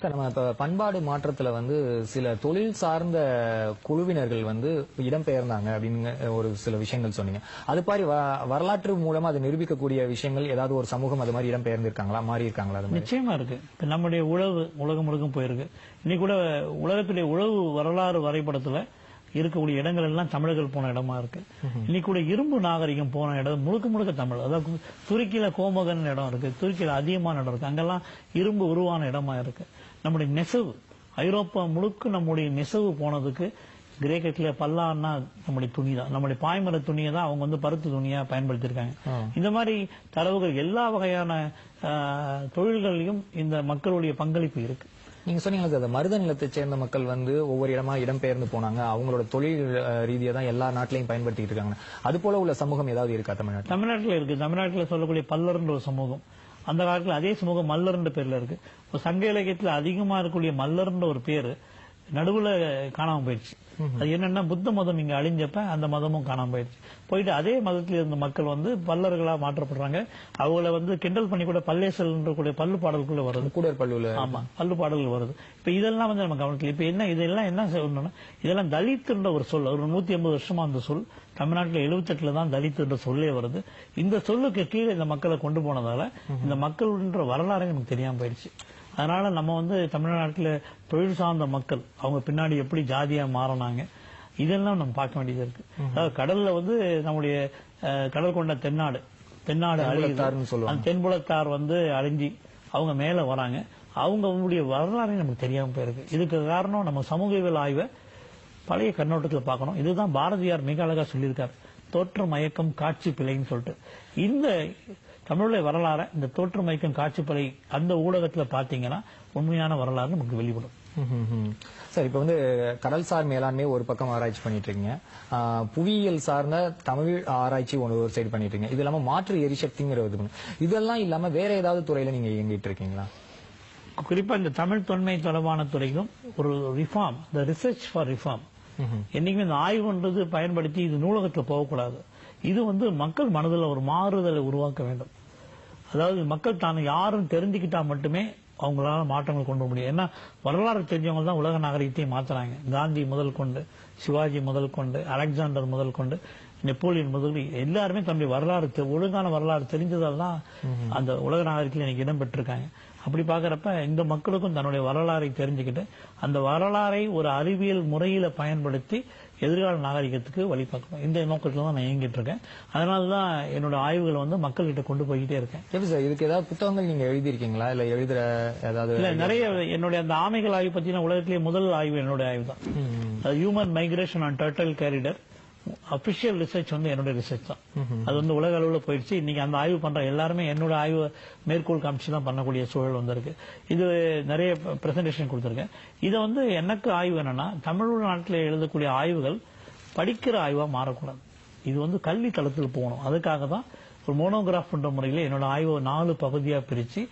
Sir, நம்ம இப்ப பண்பாடு மாற்றத்துல சில தொழில் சார்ந்த குழுவினர்கள் இடம்பெயர்ந்தாங்க அப்படின்னு ஒரு சில விஷயங்கள் சொன்னீங்க. அது மாதிரி வரலாற்று மூலமா அதை நிரூபிக்கக்கூடிய விஷயங்கள் ஏதாவது ஒரு சமூகம் அது மாதிரி இடம்பெயர்ந்திருக்காங்களா, மாறி இருக்காங்களா? அது நிச்சயமா இருக்கு. இப்ப நம்முடைய உழவு உலகம் முழுக்கும் போயிருக்கு. இன்னைக்கு கூட உலகத்துடைய உழவு வரலாறு வரைபடத்துல இருக்கக்கூடிய இடங்கள் எல்லாம் தமிழர்கள் போன இடமா இருக்கு. இன்னைக்கு கூட இரும்பு நாகரிகம் போன இடம் முழுக்க முழுக்க தமிழ். அதாவது துருக்கியில கோமகன் இடம் இருக்கு, துருக்கியில அதிகமான இடம் இருக்கு, அங்கெல்லாம் இரும்பு உருவான இடமா இருக்கு. நம்முடைய நெசவு ஐரோப்பா முழுக்க நம்முடைய நெசவு போனதுக்கு கிரேக்கத்துல பல்லான்னா நம்முடைய துணி தான், நம்முடைய பாய்மர துணியை தான் அவங்க பருத்து துணியா பயன்படுத்தியிருக்காங்க. இந்த மாதிரி தரவுகள் எல்லா வகையான தொழில்களையும் இந்த மக்களுடைய பங்களிப்பு இருக்கு. நீங்க சொன்னீங்க அந்த மருத நிலத்தை சேர்ந்த மக்கள் ஒவ்வொரு இடமா இடம்பெயர்ந்து போனாங்க, அவங்களோட தொழில் ரீதியா தான் எல்லா நாட்டிலையும் பயன்படுத்திட்டு இருக்காங்க. அது போல உள்ள சமூகம் ஏதாவது இருக்கா தமிழ்நாட்டில்? தமிழ்நாட்டில் இருக்கு. தமிழ்நாட்டில் சொல்லக்கூடிய பல்லர்ன்ற ஒரு சமூகம், அந்த காலத்தில் அதே சமூகம் மல்லர்ன்ற பேர்ல இருக்கு. சங்க இலக்கியத்தில் அதிகமா இருக்கக்கூடிய மல்லர்ன்ற ஒரு பேரு நடுவுல காணாம போயிடுச்சு. அது என்னன்னா புத்த மதம் இங்க அழிஞ்சப்ப அந்த மதமும் காணாம போயிடுச்சு. போயிட்டு அதே மதத்தில் இருந்த மக்கள் பல்லர்களா மாற்றப்படுறாங்க. அவங்கள கிண்டல் பண்ணி கூட பல்லேசல் கூடிய பல்லு பாடல்குள்ள வருது, கூட பல்லுல. ஆமா, பல்லு பாடல்கள் வருது. இப்ப இதெல்லாம் நம்ம கவனத்தில் இப்ப இதெல்லாம் என்ன சொல்லணும்னா, இதெல்லாம் தலித்துன்ற ஒரு சொல். ஒரு 150 வருஷமா அந்த சொல் தமிழ்நாட்டில் 78ல தான் தலித்துன்ற சொல்லே வருது. இந்த சொல்லுக்கு கீழே இந்த மக்களை கொண்டு போனதால இந்த மக்கள்ன்ற வரலாறு நமக்கு தெரியாம போயிடுச்சு. அதனால நம்ம தமிழ்நாட்டில் தொழில் சார்ந்த மக்கள் அவங்க பின்னாடி எப்படி ஜாதியா மாறினாங்க இதெல்லாம் நம்ம பார்க்க வேண்டியது இருக்கு. அதாவது கடல்ல நம்முடைய கடல் கொண்ட தென்னாடு அழியுது, அந்த தென்புலத்தார் அழிஞ்சி அவங்க மேல வராங்க. அவங்களுடைய வரலாறு நமக்கு தெரியாம போயிருக்கு. இதுக்கு காரணம் நம்ம சமூகவியல் ஆய்வை பழைய கண்ணோட்டத்தில் பார்க்கணும். இதுதான் பாரதியார் மிக அழகா சொல்லியிருக்காரு, தோற்ற மயக்கம் காட்சி பிழைன்னு சொல்லிட்டு. இந்த தமிழுடைய வரலாறு இந்த தோற்ற மயக்கம் காட்சி பிழை அந்த ஊடகத்துல பாத்தீங்கன்னா உண்மையான வரலாறு நமக்கு வெளிப்படும். சார், இப்ப கடல்சார் மேலாண்மை ஒரு பக்கம் ஆராய்ச்சி பண்ணிட்டு இருக்கீங்க, புவியியல் சார்ந்த தமிழ் ஆராய்ச்சி ஒரு சைடு பண்ணிட்டு இருக்கீங்க, இது இல்லாம மாற்று எரிசக்திங்கிற இதெல்லாம் இல்லாம வேற ஏதாவது துறையில நீங்க இயங்கிட்டு இருக்கீங்களா? குறிப்பா இந்த தமிழ் தொன்மை தொடர்பான துறைக்கும் ஒரு reform, the research for reform. என்னைக்குமே இந்த ஆய்வுன்றது பயன்படுத்தி இது நூலகத்துல போகக்கூடாது. இது மக்கள் மனதில் ஒரு மாறுதலை உருவாக்க வேண்டும். அதாவது மக்கள் தான் யாரும் தெரிஞ்சுக்கிட்டா மட்டுமே அவங்களால மாற்றங்கள் கொண்டு முடியும். ஏன்னா வரலாறு தெரிஞ்சவங்க தான் உலக நாகரிகத்தை மாத்துறாங்க. காந்தி முதல் கொண்டு, சிவாஜி முதல் கொண்டு, அலெக்சாண்டர் முதல் கொண்டு, நெப்போலியன் முதல் எல்லாருமே தன்னுடைய வரலாறு ஒழுங்கான வரலாறு தெரிஞ்சதால் தான் அந்த உலக நாகரிகத்தில் எனக்கு இடம் பெற்றிருக்காங்க. அப்படி பாக்குறப்ப இந்த மக்களுக்கும் தன்னுடைய வரலாறை தெரிஞ்சுக்கிட்டு அந்த வரலாறை ஒரு அறிவியல் முறையில பயன்படுத்தி எதிர்கால நாகரிகத்துக்கு வழிபார்க்கணும். இந்த நோக்கத்துல தான் நான் இயங்கிட்டு இருக்கேன். அதனாலதான் என்னோட ஆய்வுகள் மக்கள் கிட்ட கொண்டு போய்கிட்டே இருக்கேன். எப்படி சார், இதுக்கு ஏதாவது புத்தகங்கள் நீங்க எழுதிருக்கீங்களா, இல்ல எழுதுற ஏதாவது? இல்ல, நிறைய. என்னுடைய அந்த ஆமைகள் ஆய்வு பத்தின உலகத்திலேயே முதல் ஆய்வு என்னுடைய ஆய்வு தான். Human migration on turtle corridor official research என்னுடைய ரிசர்ச் தான். அது உலக அளவில் போயிடுச்சு. இன்னைக்கு அந்த ஆய்வு பண்ற எல்லாருமே என்னோட ஆய்வு மேற்கோள் காமிச்சு தான் பண்ணக்கூடிய சூழல் வந்திருக்கு. இது நிறைய பிரசன்டேஷன் கொடுத்திருக்கேன். இதை எனக்கு ஆய்வு என்னன்னா, தமிழ்நாட்டில் எழுதக்கூடிய ஆய்வுகள் படிக்கிற ஆய்வா மாறக்கூடாது. இது கல்வி தளத்தில் போகணும். அதுக்காக தான் ஒரு மோனோகிராஃப் என்ற முறையில் என்னோட ஆய்வை 4 பகுதியா பிரிச்சு